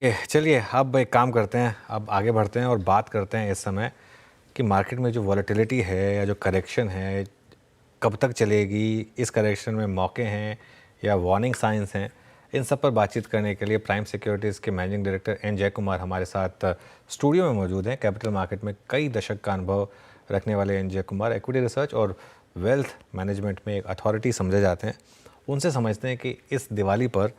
चलिए अब एक काम करते हैं, अब आगे बढ़ते हैं और बात करते हैं इस समय कि मार्केट में जो वॉलेटिलिटी है या जो करेक्शन है कब तक चलेगी, इस करेक्शन में मौके हैं या वार्निंग साइंस हैं। इन सब पर बातचीत करने के लिए प्राइम सिक्योरिटीज़ के मैनेजिंग डायरेक्टर एन जय कुमार हमारे साथ स्टूडियो में मौजूद हैं। कैपिटल मार्केट में कई दशक का अनुभव रखने वाले एन जय कुमार इक्विटी रिसर्च और वेल्थ मैनेजमेंट में एक अथॉरिटी समझे जाते हैं। उनसे समझते हैं कि इस दिवाली पर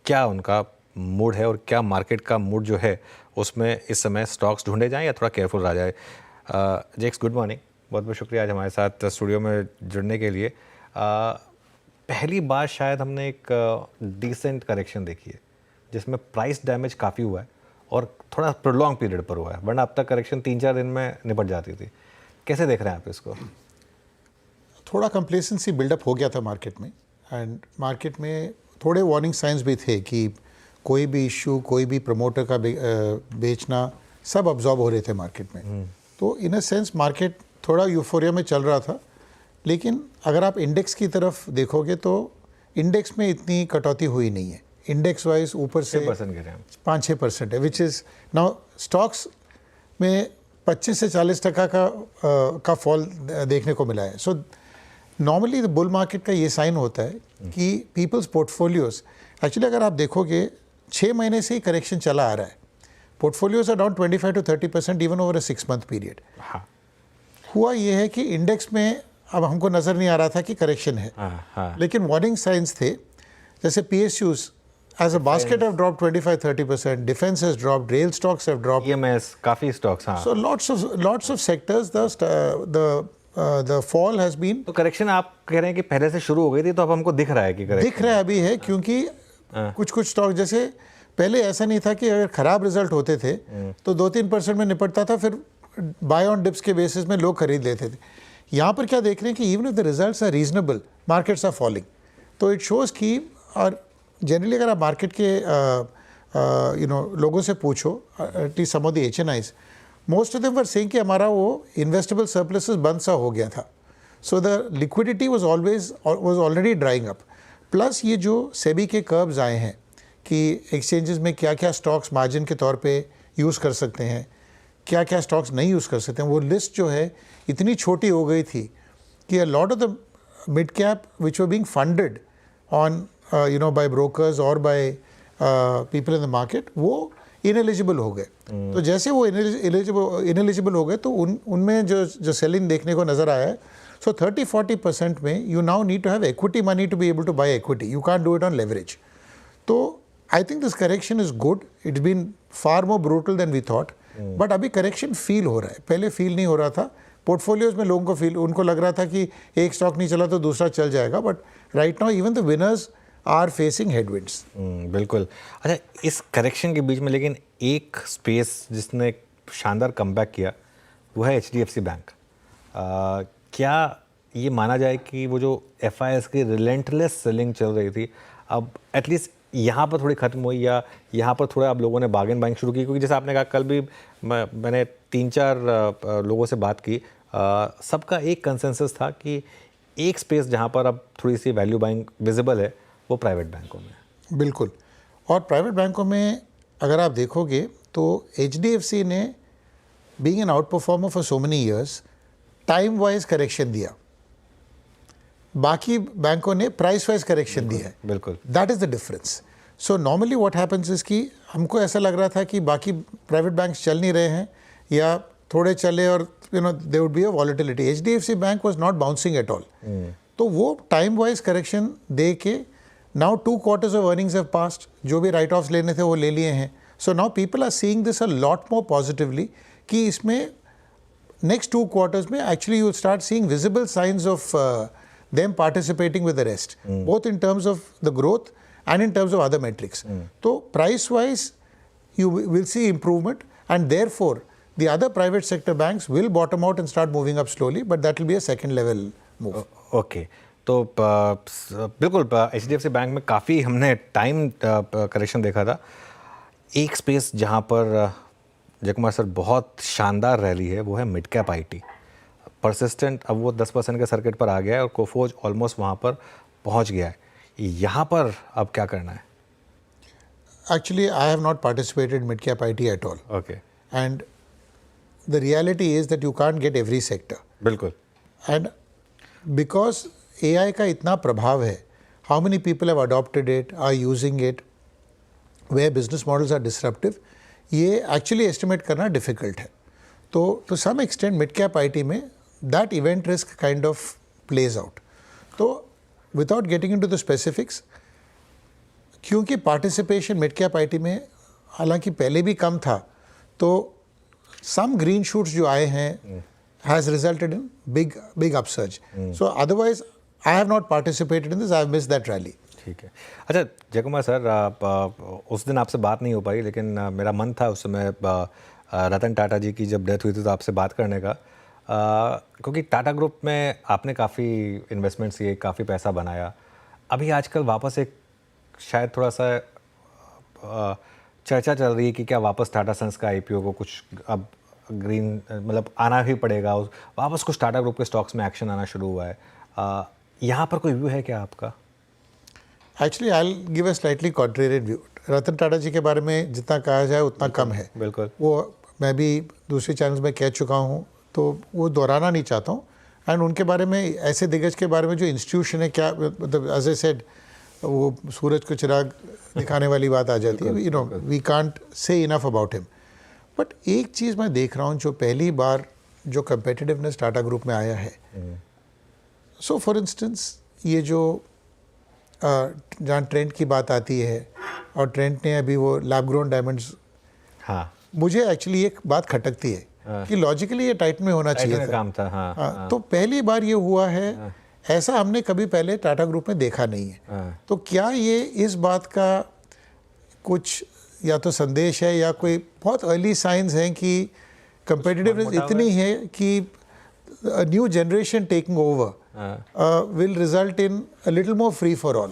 क्या उनका मूड है और क्या मार्केट का मूड जो है उसमें इस समय स्टॉक्स ढूंढे जाएं या थोड़ा केयरफुल रहा जाए। जेक्स, गुड मॉर्निंग, बहुत बहुत शुक्रिया आज हमारे साथ स्टूडियो में जुड़ने के लिए। पहली बार शायद हमने एक डिसेंट करेक्शन देखी है जिसमें प्राइस डैमेज काफ़ी हुआ है और थोड़ा प्रोलॉन्ग पीरियड पर हुआ है, वरना अब तक करेक्शन 3-4 दिन में निपट जाती थी। कैसे देख रहे हैं आप इसको? थोड़ा कंप्लेसेंसी बिल्डअप हो गया था मार्केट में, एंड मार्केट में थोड़े वार्निंग साइंस भी थे कि कोई भी इशू, कोई भी प्रमोटर का बेचना, सब अब्जॉर्ब हो रहे थे मार्केट में। तो इन अ सेंस मार्केट थोड़ा यूफोरिया में चल रहा था। लेकिन अगर आप इंडेक्स की तरफ देखोगे तो इंडेक्स में इतनी कटौती हुई नहीं है। इंडेक्स वाइज ऊपर से 5-6% है, विच इज़ नाउ स्टॉक्स में 25 से 40% का फॉल देखने को मिला है। सो नॉर्मली बुल मार्केट का ये साइन होता है कि पीपल्स पोर्टफोलियोज, एक्चुअली अगर आप देखोगे 6 महीने से ही करेक्शन चला आ रहा है। Portfolios are down 25 to 30% even over a 6 month period. हुआ ये है कि इंडेक्स में अब हमको नज़र नहीं आ रहा था कि करेक्शन है, लेकिन वार्निंग साइंस थे। जैसे PSUs as a basket have dropped 25-30%, defense has dropped, rail stocks have dropped, EMS, काफ़ी स्टॉक्स। हाँ, so lots of sectors the fall has been। तो करेक्शन आप कह रहे हैं कि पहले से शुरू हो गई थी, तो अब हमको दिख रहा है कि करेक्शन दिख रहा है अभी है, क्योंकि कुछ स्टॉक जैसे पहले ऐसा नहीं था कि अगर खराब रिजल्ट होते थे तो 2-3% में निपटता था, फिर बाय ऑन डिप्स के बेसिस में लोग खरीद लेते थे। यहाँ पर क्या देख रहे हैं कि even if the results are reasonable, markets are falling. तो इट शोज़ कि, और जनरली अगर आप मार्केट के लोगों से पूछो, at least some of the HNIs, most of them were saying कि हमारा वो इन्वेस्टेबल सरप्लसेस बंद सा हो गया था। So the liquidity was already drawing up. Plus ये जो सेबी के कर्व्स आए हैं कि एक्सचेंजेस में क्या क्या स्टॉक्स मार्जिन के तौर पे यूज़ कर सकते हैं, क्या क्या स्टॉक्स नहीं यूज़ कर सकते हैं, वो लिस्ट जो है इतनी छोटी हो गई थी कि a lot of the mid cap which were being funded on by brokers और by people in the market, वो इनएलिजिबल हो गए। तो जैसे वो इनएलिजिबल हो गए तो उनमें जो सेलिंग देखने को नज़र आया है। सो 30-40% में you now need to have equity money to be able to buy equity, you can't do it on leverage. तो I think this correction is good, it's been far more brutal than we thought, but अभी correction feel हो रहा है, पहले feel नहीं हो रहा था। पोर्टफोलियोज में लोगों को उनको लग रहा था कि एक स्टॉक नहीं चला तो दूसरा चल जाएगा, but right now even the winners are facing headwinds. बिल्कुल। अच्छा, इस करेक्शन के बीच में लेकिन एक स्पेस जिसने शानदार कमबैक किया वो है HDFC बैंक। क्या ये माना जाए कि वो जो FIS की रिलेंटलेस सेलिंग चल रही थी अब एटलीस्ट यहाँ पर थोड़ी ख़त्म हुई, या यहाँ पर थोड़ा अब लोगों ने बार्गेन बाइंग शुरू की? क्योंकि जैसे आपने कहा, कल भी मैंने 3-4 लोगों से बात की, सबका एक कंसेंसस था कि एक स्पेस जहाँ पर अब थोड़ी सी वैल्यू बाइंग विजिबल है वो प्राइवेट बैंकों में। बिल्कुल। और प्राइवेट बैंकों में अगर आप देखोगे तो HDFC ने being an out performer for so many years time wise correction दिया, बाकी बैंकों ने प्राइस वाइज करेक्शन दिया है। बिल्कुल, that is the difference. So normally what happens is कि हमको ऐसा लग रहा था कि बाकी प्राइवेट बैंक्स चल नहीं रहे हैं या थोड़े चले और there would be a volatility. HDFC bank was not bouncing at all. तो वो टाइम वाइज करेक्शन दे के now 2 quarters of earnings have passed, जो भी राइट ऑफ्स लेने थे वो ले लिए हैं। So now people are seeing this a lot more positively कि इसमें next 2 quarters में actually you will start seeing visible signs of them participating with the rest, both in terms of the growth and in terms of other metrics. So price wise you will see improvement, and therefore the other private sector banks will bottom out and start moving up slowly, but that will be a second level move. Okay. तो बिल्कुल HDFC bank में काफ़ी हमने time correction देखा था। एक space जहाँ पर जय कुमार सर बहुत शानदार रैली है वो है मिड कैप IT। परसिस्टेंट अब वो 10% के सर्किट पर आ गया है और कोफोज ऑलमोस्ट वहाँ पर पहुँच गया है। यहाँ पर अब क्या करना है? actually I have not participated in mid-cap IT at all. Okay, And the reality is that you can't get every sector. बिल्कुल. And because AI का इतना प्रभाव है, how many people have adopted it, are using it, where business models are disruptive, ये actually estimate करना difficult है. तो to some extent mid cap IT में that event risk kind of plays out. तो without getting into the specifics, क्योंकि participation mid cap IT में हालांकि पहले भी कम था, तो some green shoots जो आए हैं has resulted in big upsurge. So otherwise I have not participated in this. I have missed that rally. ठीक है. अच्छा जयकुमार सर, उस दिन आपसे बात नहीं हो पाई, लेकिन मेरा मन था उस समय रतन टाटा जी की जब डेथ हुई थी तो आपसे बात करने का, क्योंकि टाटा ग्रुप में आपने काफ़ी इन्वेस्टमेंट्स किए, काफ़ी पैसा बनाया. अभी आजकल वापस एक शायद थोड़ा सा चर्चा चल रही है कि क्या वापस टाटा सन्स का आईपीओ को कुछ अब ग्रीन मतलब आना ही पड़ेगा, वापस कुछ टाटा ग्रुप के स्टॉक्स में एक्शन आना शुरू हुआ है. यहाँ पर कोई व्यू है क्या आपका? Actually, I'll give a slightly contrarian view. Ratan Tata जी के बारे में जितना कहा जाए उतना कम है. बिल्कुल. वो मैं भी दूसरे चैनल्स में कह चुका हूँ, तो वो दोहराना नहीं चाहता हूँ. एंड उनके बारे में, ऐसे दिग्गज के बारे में जो इंस्टीट्यूशन है, क्या मतलब एज ए सेड, वो सूरज को चिराग दिखाने वाली बात आ जाती है. You know, we can't say enough about him. But एक चीज़ मैं देख रहा हूँ, जो पहली बार जो कंपेटिटिवनेस टाटा ग्रुप में आया है. सो फॉर इंस्टेंस, ये जो जहाँ ट्रेंड की बात आती है, और ट्रेंड ने अभी वो लैब ग्रोन डायमंड्स, हाँ, मुझे एक्चुअली एक बात खटकती है कि लॉजिकली ये टाइटन में होना चाहिए था. काम था. हाँ. तो पहली बार ये हुआ है. ऐसा हमने कभी पहले टाटा ग्रुप में देखा नहीं है. तो क्या ये इस बात का कुछ या तो संदेश है या कोई बहुत अर्ली साइंस हैं कि कंपेटिटिवनेस इतनी है कि new generation taking over will result in a little more free for all.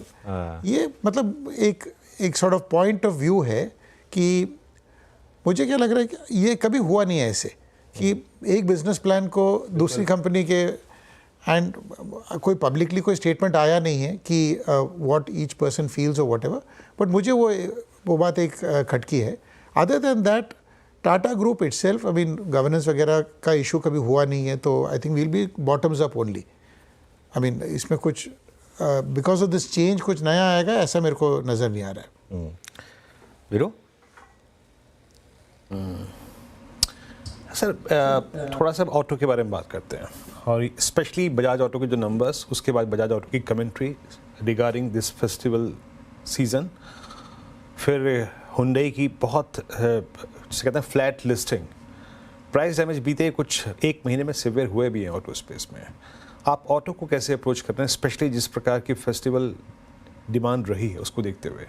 ये मतलब एक sort of point of view है कि मुझे क्या लग रहा है कि ये कभी हुआ नहीं है ऐसे कि एक बिजनेस प्लान को दूसरी कंपनी के, एंड कोई पब्लिकली कोई स्टेटमेंट आया नहीं है कि व्हाट ईच पर्सन फील्स और व्हाटएवर. बट मुझे वो बात एक खटकी है. Other than that, Tata group itself, I mean governance वगैरह का इशू कभी हुआ नहीं है, तो I think will be bottoms up only. I mean इसमें कुछ बिकॉज ऑफ दिस चेंज कुछ नया आएगा ऐसा मेरे को नज़र नहीं आ रहा है. वीरू सर, थोड़ा सा ऑटो के बारे में बात करते हैं, और स्पेशली बजाज ऑटो के जो नंबर्स, उसके बाद बजाज ऑटो की commentary regarding this festival season, फिर हुंडई की बहुत जिसे कहते हैं फ्लैट लिस्टिंग, प्राइस डैमेज बीते कुछ एक महीने में सिवियर हुए भी हैं ऑटो स्पेस में. आप ऑटो को कैसे अप्रोच करते हैं, स्पेशली जिस प्रकार की फेस्टिवल डिमांड रही है उसको देखते हुए?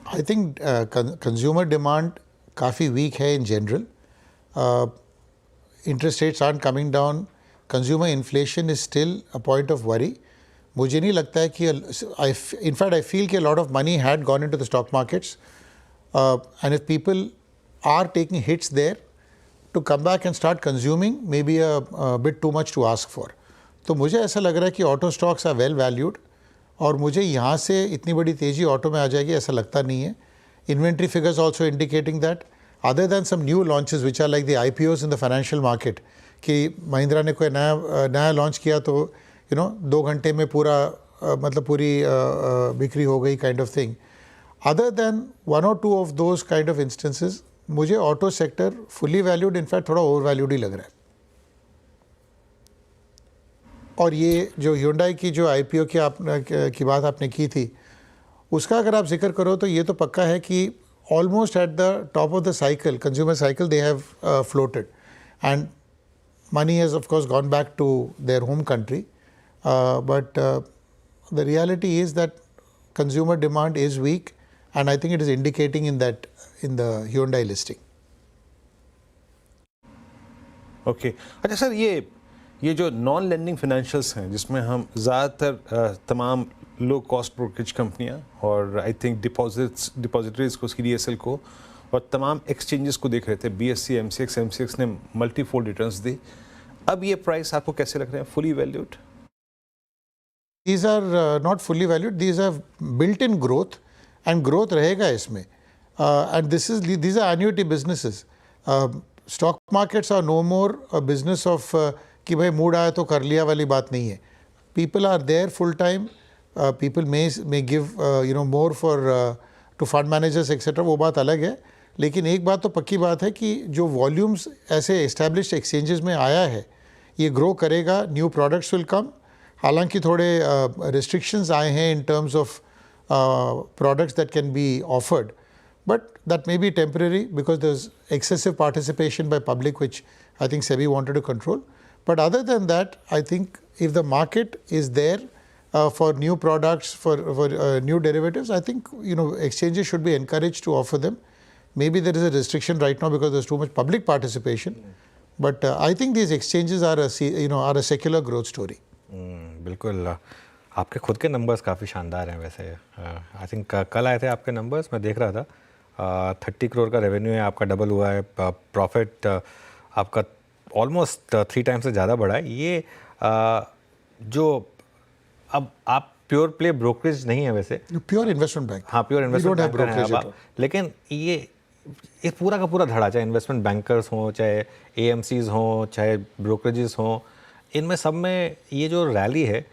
आई थिंक कंज्यूमर डिमांड काफ़ी वीक है in general. Interest rates are coming down. Consumer inflation is still a point of worry. मुझे नहीं लगता है कि इनफैक्ट आई फील कि a lot of money had gone into the stock markets, and if people are taking hits there, to come back and start consuming may be a bit too much to ask for. तो मुझे ऐसा लग रहा है कि auto stocks are well valued, और मुझे यहाँ से इतनी बड़ी तेज़ी ऑटो में आ जाएगी ऐसा लगता नहीं है. Inventory figures also indicating that, other than some new launches which are like the IPOs in the financial market, कि महिंद्रा ने कोई नया लॉन्च किया तो 2 घंटे में पूरा मतलब पूरी बिक्री हो गई kind of thing. Other than 1 or 2 of those kind of instances, मुझे auto sector fully valued, in fact थोड़ा ओवर वैल्यूड ही लग रहा है. और ये जो Hyundai की जो IPO की बात आपने की थी, उसका अगर आप जिक्र करो तो ये तो पक्का है कि almost at the top of the cycle, consumer cycle, they have floated, and money has of course gone back to their home country. But the reality is that consumer demand is weak, and I think it is indicating in the Hyundai listing. Okay. अच्छा sir, ये जो non lending financials हैं, जिसमें हम ज़्यादातर तमाम low cost brokerage कंपनियां और आई थिंक डिपॉजिटरीज को, CDSL को, और तमाम एक्सचेंजेस को देख रहे थे. BSE, MCX ने मल्टीफोल्ड रिटर्न्स दी. अब ये प्राइस आपको कैसे लग रहे हैं? Fully valued? These are not fully valued. These have built-in growth, and growth रहेगा इसमें. And these are annuity businesses. Stock markets are no more a business of कि भाई मूड आया तो कर लिया वाली बात नहीं है. People are there full time. People may give more for to fund managers etcetera, वो बात अलग है. लेकिन एक बात तो पक्की बात है कि जो वॉल्यूम्स ऐसे एस्टेब्लिश्ड एक्सचेंजेस में आया है ये ग्रो करेगा. New products will come. हालांकि थोड़े रिस्ट्रिक्शंस आए हैं इन terms of products that can be offered, but that may be temporary because there's excessive participation by public, which I think SEBI wanted to control. But other than that, I think if the market is there for new products, for new derivatives, I think exchanges should be encouraged to offer them. Maybe there is a restriction right now because there's too much public participation. But I think these exchanges are a secular growth story. बिल्कुल. आपके खुद के numbers काफ़ी शानदार हैं वैसे. I think कल आए थे आपके नंबर्स, मैं देख रहा था. 30 करोड़ का रेवेन्यू है आपका, डबल हुआ है. प्रॉफिट आपका ऑलमोस्ट 3 टाइम्स से ज़्यादा बढ़ा है. ये जो अब आप प्योर प्ले ब्रोकरेज नहीं है वैसे, प्योर इन्वेस्टमेंट बैंक. हाँ, प्योर इन्वेस्टमेंट बैंकर हैं आप. लेकिन ये पूरा का पूरा धड़ा, चाहे इन्वेस्टमेंट बैंकर्स हों, चाहे AMCs हों, चाहे ब्रोकरेजेस हों, इनमें सब में ये जो रैली है,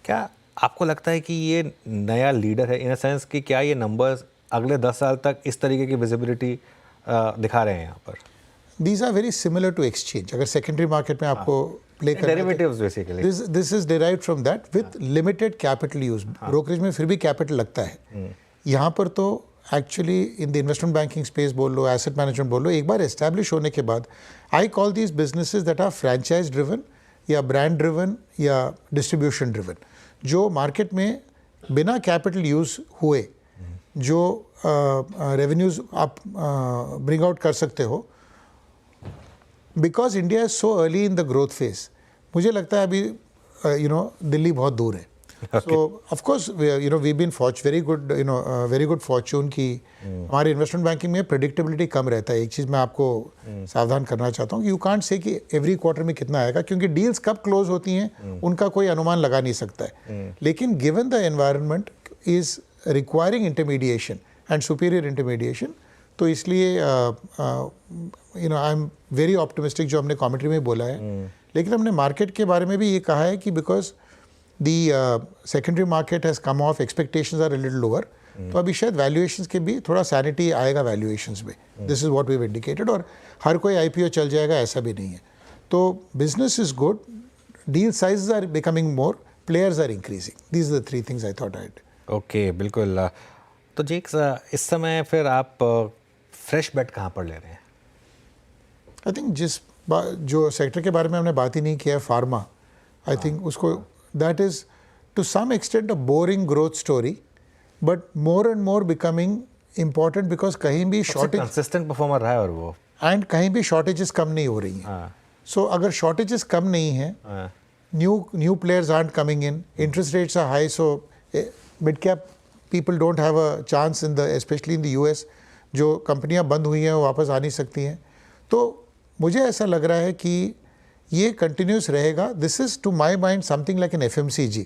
क्या आपको लगता है कि ये नया लीडर है इन अ सेंस कि क्या ये नंबर्स अगले 10 साल तक इस तरीके की विजिबिलिटी दिखा रहे हैं यहाँ पर? These are very similar to exchange. अगर सेकेंडरी मार्केट में आपको प्ले करना है, derivatives basically, this is derived from that with limited capital use. Brokerage में फिर भी कैपिटल लगता है. यहाँ पर तो actually in the investment banking space बोल लो, एसेट मैनेजमेंट बोल लो, एक बार एस्टैब्लिश होने के बाद I call these businesses that are franchise driven या ब्रांड ड्रिवन या डिस्ट्रीब्यूशन ड्रिवन, जो मार्केट में बिना कैपिटल यूज हुए जो रेवेन्यूज आप ब्रिंग आउट कर सकते हो. Because India is so early in the growth phase, मुझे लगता है अभी दिल्ली बहुत दूर है. So of course we been very good fortune कि हमारे इन्वेस्टमेंट बैंकिंग में प्रेडिक्टेबिलिटी कम रहता है. एक चीज़ मैं आपको सावधान करना चाहता हूँ, यू कांट से कि एवरी क्वार्टर में कितना आएगा, क्योंकि डील्स कब क्लोज होती हैं उनका कोई अनुमान लगा नहीं सकता है. लेकिन given the environment is requiring intermediation and superior intermediation, तो इसलिए आई एम वेरी ऑप्टिमिस्टिक जो हमने कमेंट्री में बोला है. लेकिन हमने मार्केट के बारे में भी ये कहा है कि because the secondary market has come off, expectations are a little lower, तो अभी शायद वैल्यूएशंस के भी थोड़ा सैनिटी आएगा वैल्यूएशंस में. This is what we have indicated. और हर कोई IPO चल जाएगा ऐसा भी नहीं है. तो business is good, deal sizes are becoming more, players are increasing. These are the 3 things I thought I. Okay, बिल्कुल. तो जी इस समय फिर आप फ्रेश बेट कहाँ पर ले रहे हैं? आई थिंक जो सेक्टर के बारे में हमने बात ही नहीं किया है, फार्मा, आई थिंक उसको that is to some extent a boring growth story, but more and more becoming important because कहीं भी शॉर्टेज, कंसिस्टेंट परफॉर्मर रहा है और वो, एंड कहीं भी शॉर्टेजेस कम नहीं हो रही हैं. सो अगर शॉर्टेजेस कम नहीं है, new players are coming in, interest rates are high, so mid cap people don't have a chance especially in the US. जो कंपनियां बंद हुई हैं वो वापस आ नहीं सकती हैं. तो मुझे ऐसा लग रहा है कि ये कंटिन्यूस रहेगा. This is to my mind something like an FMCG,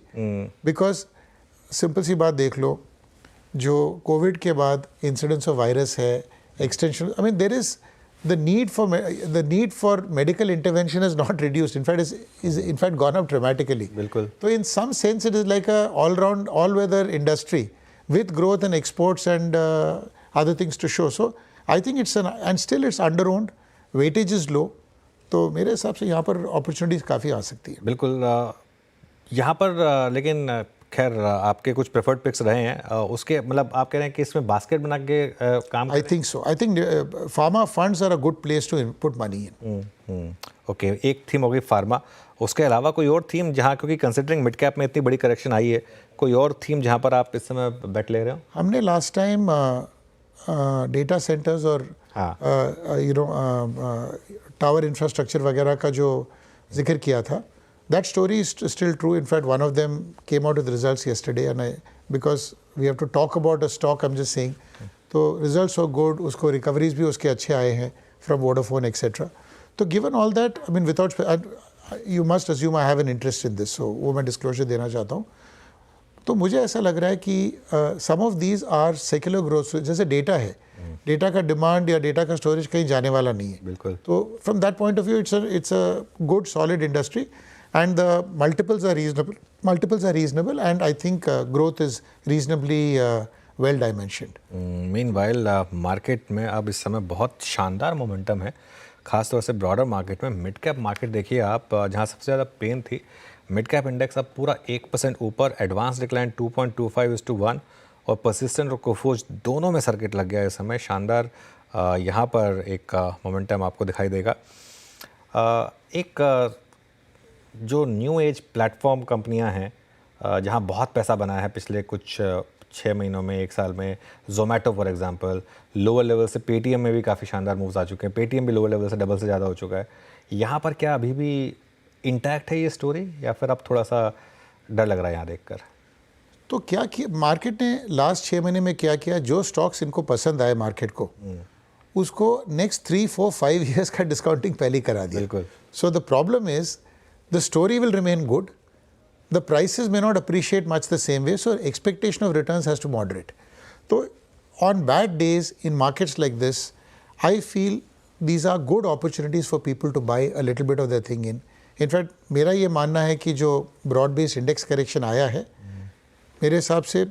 because simple सी बात देख लो, जो कोविड के बाद इंसिडेंस ऑफ वायरस है, extension, I mean there is the need for medical intervention has not reduced. In fact, is in fact gone up dramatically. बिल्कुल. So in some sense, it is like a all-round, all-weather industry with growth and exports and other things to show. So I think and still it's under-owned, weightage is low. तो मेरे हिसाब से यहाँ पर opportunities काफ़ी आ सकती है. बिल्कुल. यहाँ पर लेकिन खैर आपके कुछ प्रेफर्ड पिक्स रहे हैं, उसके मतलब आप कह रहे हैं कि इसमें बास्केट बना के काम. I think so. I think pharma funds are a good place to put money in. Okay, एक थीम हो गई फार्मा. उसके अलावा कोई और थीम जहाँ, क्योंकि कंसिडरिंग मिड कैप में इतनी बड़ी करेक्शन आई है, कोई और थीम जहाँ पर आप इस समय बेट ले रहे हो? हमने लास्ट टाइम डेटा सेंटर्स और टावर इंफ्रास्ट्रक्चर वगैरह का जो जिक्र किया था, that story is still true. In fact, one of them came out with results yesterday, and because we have to talk about a stock, I'm just saying, तो results were good, उसको recoveries भी उसके अच्छे आए हैं from Vodafone etc. तो given all that, I mean without, you must assume I have an interest in this, so वो मैं disclosure देना चाहता हूँ. तो मुझे ऐसा लग रहा है कि some of these are secular growth. जैसे डेटा है, डेटा का डिमांड या डेटा का स्टोरेज कहीं जाने वाला नहीं है। बिल्कुल। तो from that point of view it's a good solid industry and the multiples are reasonable and I think growth is reasonably well dimensioned. Meanwhile market में अब इस समय बहुत शानदार मोमेंटम है, खासतौर से ब्रॉडर मार्केट में। मिड कैप मार्केट देखिए आप, जहां सबसे ज़्यादा पेन थी, मिड कैप इंडेक्स अब पूरा 1% ऊपर, एडवांस डिक्लाइन 2.25:1 और परसिस्टेंट और कोफोज दोनों में सर्किट लग गया इस समय। शानदार यहाँ पर एक मोमेंटम आपको दिखाई देगा। एक जो न्यू एज प्लेटफॉर्म कंपनियां हैं, जहां बहुत पैसा बना है पिछले कुछ 6 महीनों में, 1 साल में, Zomato for example, lower level से पेटीएम में भी काफ़ी शानदार मूव्स आ चुके हैं। पेटीएम भी लोअर लेवल से डबल से ज़्यादा हो चुका है। यहाँ पर क्या अभी भी इंटैक्ट है ये स्टोरी, या फिर अब थोड़ा सा डर लग रहा है यहाँ देखकर? तो क्या किया मार्केट ने लास्ट 6 महीने में? क्या किया, जो स्टॉक्स इनको पसंद आए मार्केट को, उसको नेक्स्ट 3, 4, 5 ईयर्स का डिस्काउंटिंग पहले ही करा दिया। बिल्कुल। So the problem is the story will remain good, the prices may not appreciate much the same way, so expectation of returns has to moderate. So on bad days in markets like this, I feel these are good opportunities for people to buy a little bit of their thing in. In fact, मेरा ये मानना है कि जो broad based index correction आया है, मेरे हिसाब से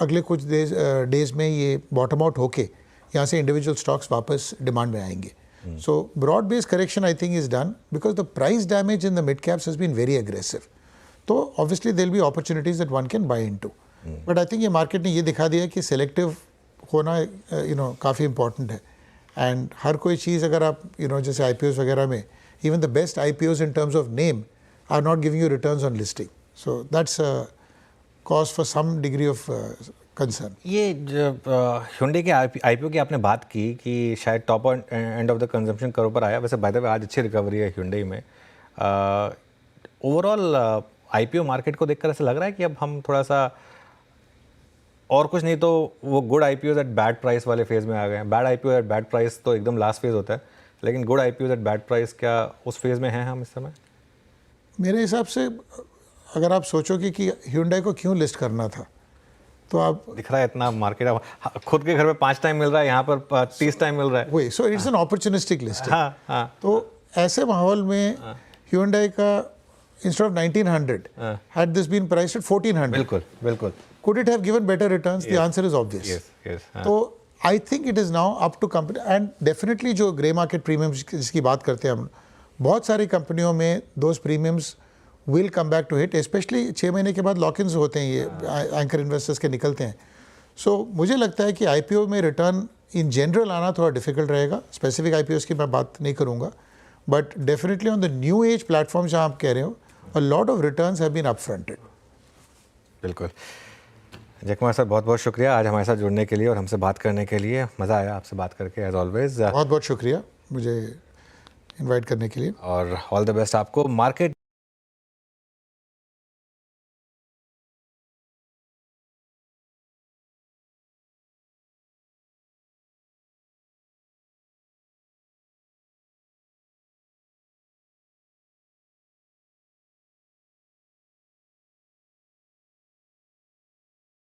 अगले कुछ डेज में ये bottom out होके यहाँ से individual stocks वापस डिमांड में आएंगे. So broad based correction I think is done because the price damage in the mid caps has been very aggressive. तो obviously there will be opportunities that one can buy into, but I think ये market ने ये दिखा दिया कि selective होना काफ़ी important है। एंड हर कोई चीज़ अगर आप जैसे आईपीओस वगैरह में, even the best IPOs in terms of name are not giving you returns on listing, so that's cause for some degree of concern. ये Hyundai के आईपीओ की आपने बात की कि शायद top end of the consumption curve पर आया। वैसे बाय द वे आज अच्छी रिकवरी है Hyundai में। ओवरऑल आईपीओ मार्केट को देखकर ऐसा लग रहा है कि अब हम थोड़ा सा, और कुछ नहीं तो वो good IPO at bad price वाले फेज में आ गए हैं। Bad IPO at bad price तो एकदम लास्ट फेज होता है, लेकिन good IPO at bad price क्या उस फेज में हैं हम इस समय? मेरे हिसाब से अगर आप सोचोगे कि Hyundai को क्यों लिस्ट करना था, तो आप दिख रहा है इतना मार्केट, खुद के घर में 5 टाइम मिल रहा है, यहाँ पर 30 टाइम मिल रहा है। वही, so it's an opportunistic list. हाँ। तो ऐसे माहौल में Hyundai का instead of 1900 had this been priced at 1400, बिल्कुल could it have given better returns? The answer is obvious. yes तो I think it is now up to company, and definitely जो grey market premiums जिसकी बात करते हैं हम, बहुत सारी कंपनियों में those premiums will come back to hit, especially 6 महीने के बाद लॉक-इन्स होते हैं, ये एंकर इन्वेस्टर्स के निकलते हैं। सो मुझे लगता है कि आईपीओ में रिटर्न इन जनरल आना थोड़ा डिफिकल्ट रहेगा। स्पेसिफिक आईपीओस की मैं बात नहीं करूँगा, but definitely on the new age platform जहाँ आप कह रहे हो, a lot of returns have been upfronted. बिल्कुल। जय कुमार सर, बहुत बहुत शुक्रिया आज हमारे साथ जुड़ने के लिए और हमसे बात करने के लिए। मज़ा आया आपसे बात करके एज ऑलवेज। बहुत बहुत शुक्रिया मुझे इनवाइट करने के लिए, और ऑल द बेस्ट आपको। मार्केट